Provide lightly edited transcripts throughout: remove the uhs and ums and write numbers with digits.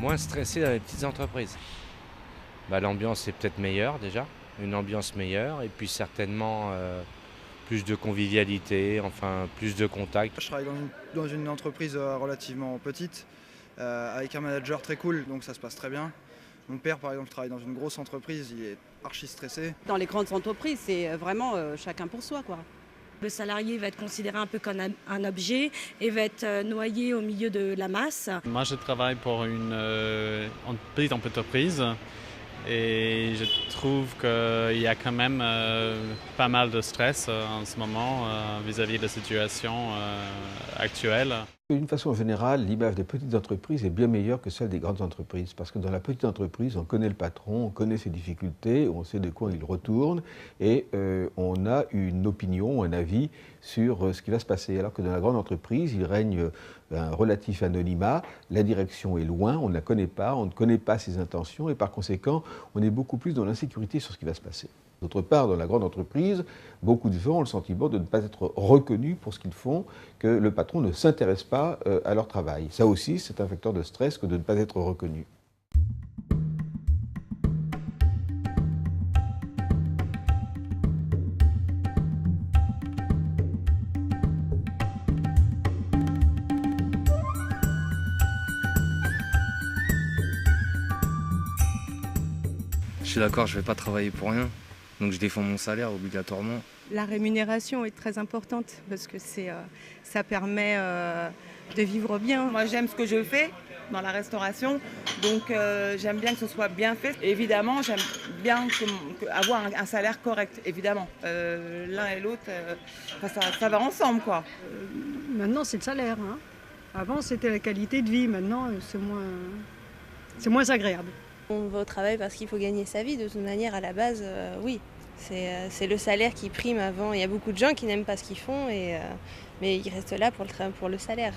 moins stressé dans les petites entreprises. L'ambiance est peut-être meilleure déjà, une ambiance meilleure, et puis certainement plus de convivialité, enfin plus de contact. Je travaille dans une entreprise relativement petite, avec un manager très cool, donc ça se passe très bien. Mon père, par exemple, travaille dans une grosse entreprise, il est archi stressé. Dans les grandes entreprises, c'est vraiment chacun pour soi, quoi. Le salarié va être considéré un peu comme un objet et va être noyé au milieu de la masse. Moi, je travaille pour une petite entreprise et je trouve qu'il y a quand même pas mal de stress en ce moment vis-à-vis de la situation actuelle. D'une façon générale, l'image des petites entreprises est bien meilleure que celle des grandes entreprises, parce que dans la petite entreprise, on connaît le patron, on connaît ses difficultés, on sait de quoi il retourne, et on a une opinion, un avis sur ce qui va se passer. Alors que dans la grande entreprise, il règne un relatif anonymat, la direction est loin, on ne la connaît pas, on ne connaît pas ses intentions, et par conséquent, on est beaucoup plus dans l'insécurité sur ce qui va se passer. D'autre part, dans la grande entreprise, beaucoup de gens ont le sentiment de ne pas être reconnus pour ce qu'ils font, que le patron ne s'intéresse pas à leur travail. Ça aussi, c'est un facteur de stress que de ne pas être reconnu. Je suis d'accord, je ne vais pas travailler pour rien, donc je défends mon salaire obligatoirement. La rémunération est très importante parce que ça permet de vivre bien. Moi j'aime ce que je fais dans la restauration, donc j'aime bien que ce soit bien fait. Évidemment, j'aime bien avoir un salaire correct, évidemment. L'un et l'autre, ça va ensemble, quoi. Maintenant, c'est le salaire, hein. Avant, c'était la qualité de vie. Maintenant, c'est moins agréable. On va au travail parce qu'il faut gagner sa vie. De toute manière, à la base, oui. C'est le salaire qui prime avant. Il y a beaucoup de gens qui n'aiment pas ce qu'ils font, mais ils restent là pour le salaire.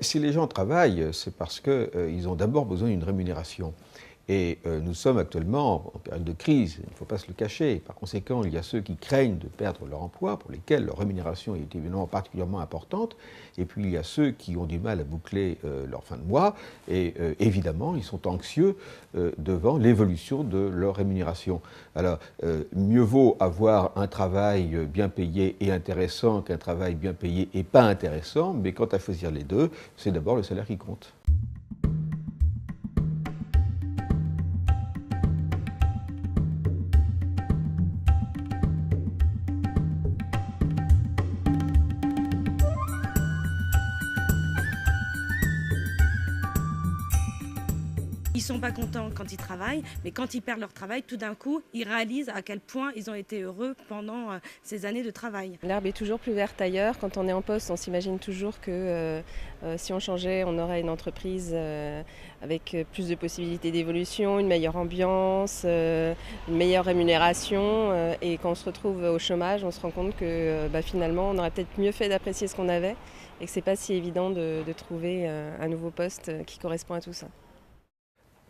Si les gens travaillent, c'est parce qu'ils ont d'abord besoin d'une rémunération. Et nous sommes actuellement en période de crise, il ne faut pas se le cacher. Par conséquent, il y a ceux qui craignent de perdre leur emploi, pour lesquels leur rémunération est évidemment particulièrement importante. Et puis il y a ceux qui ont du mal à boucler leur fin de mois. Et évidemment, ils sont anxieux devant l'évolution de leur rémunération. Alors, mieux vaut avoir un travail bien payé et intéressant qu'un travail bien payé et pas intéressant. Mais quant à choisir les deux, c'est d'abord le salaire qui compte. Ils ne sont pas contents quand ils travaillent, mais quand ils perdent leur travail, tout d'un coup, ils réalisent à quel point ils ont été heureux pendant ces années de travail. L'herbe est toujours plus verte ailleurs. Quand on est en poste, on s'imagine toujours que si on changeait, on aurait une entreprise avec plus de possibilités d'évolution, une meilleure ambiance, une meilleure rémunération. Et quand on se retrouve au chômage, on se rend compte que finalement, on aurait peut-être mieux fait d'apprécier ce qu'on avait et que ce n'est pas si évident de trouver un nouveau poste qui correspond à tout ça.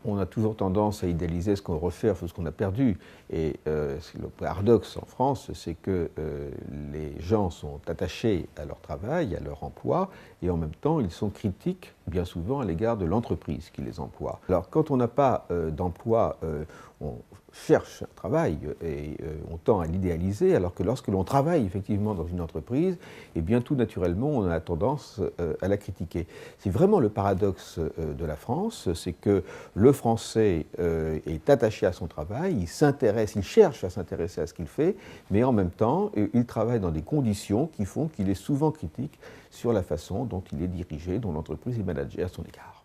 On a toujours tendance à idéaliser ce qu'on refait, ce qu'on a perdu. Et le paradoxe en France, c'est que les gens sont attachés à leur travail, à leur emploi, et en même temps, ils sont critiques, bien souvent, à l'égard de l'entreprise qui les emploie. Alors, quand on n'a pas d'emploi, on cherche un travail et on tend à l'idéaliser, alors que lorsque l'on travaille effectivement dans une entreprise, eh bien tout naturellement on a tendance à la critiquer. C'est vraiment le paradoxe de la France, c'est que le Français est attaché à son travail, il s'intéresse, il cherche à s'intéresser à ce qu'il fait, mais en même temps il travaille dans des conditions qui font qu'il est souvent critique sur la façon dont il est dirigé, dont l'entreprise est managée à son égard.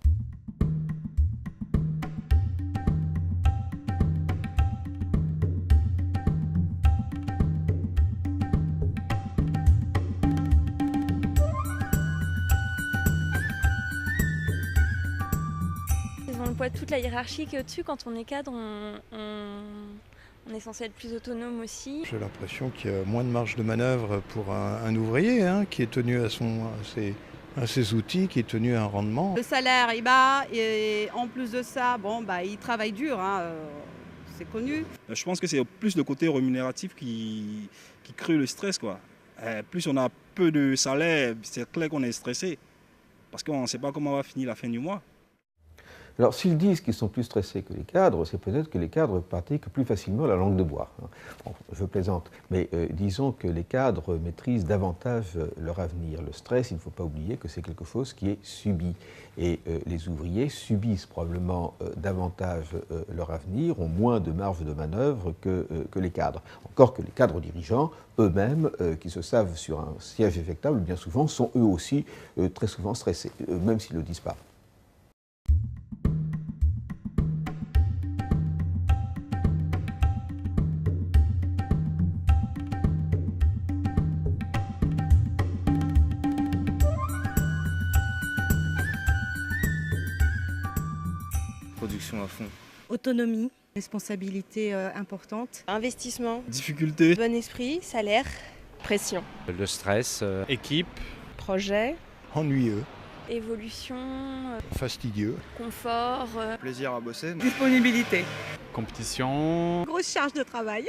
On voit toute la hiérarchie qui est au-dessus. Quand on est cadre, on est censé être plus autonome aussi. J'ai l'impression qu'il y a moins de marge de manœuvre pour un ouvrier qui est tenu à ses outils, qui est tenu à un rendement. Le salaire est bas et en plus de ça, il travaille dur, c'est connu. Je pense que c'est plus le côté rémunératif qui crée le stress, quoi. Plus on a peu de salaire, c'est clair qu'on est stressé parce qu'on ne sait pas comment on va finir la fin du mois. Alors, s'ils disent qu'ils sont plus stressés que les cadres, c'est peut-être que les cadres pratiquent plus facilement la langue de bois. Bon, je plaisante, mais disons que les cadres maîtrisent davantage leur avenir. Le stress, il ne faut pas oublier que c'est quelque chose qui est subi. Et les ouvriers subissent probablement davantage leur avenir, ont moins de marge de manœuvre que les cadres. Encore que les cadres dirigeants, eux-mêmes, qui se savent sur un siège effectable, bien souvent, sont eux aussi très souvent stressés, même s'ils ne le disent pas. Production à fond. Autonomie. Responsabilité importante. Investissement. Difficulté. Bon esprit, salaire. Pression. Le stress. Équipe. Projet. Ennuyeux. Évolution. Fastidieux. Confort. Plaisir à bosser. Disponibilité. Compétition. Grosse charge de travail.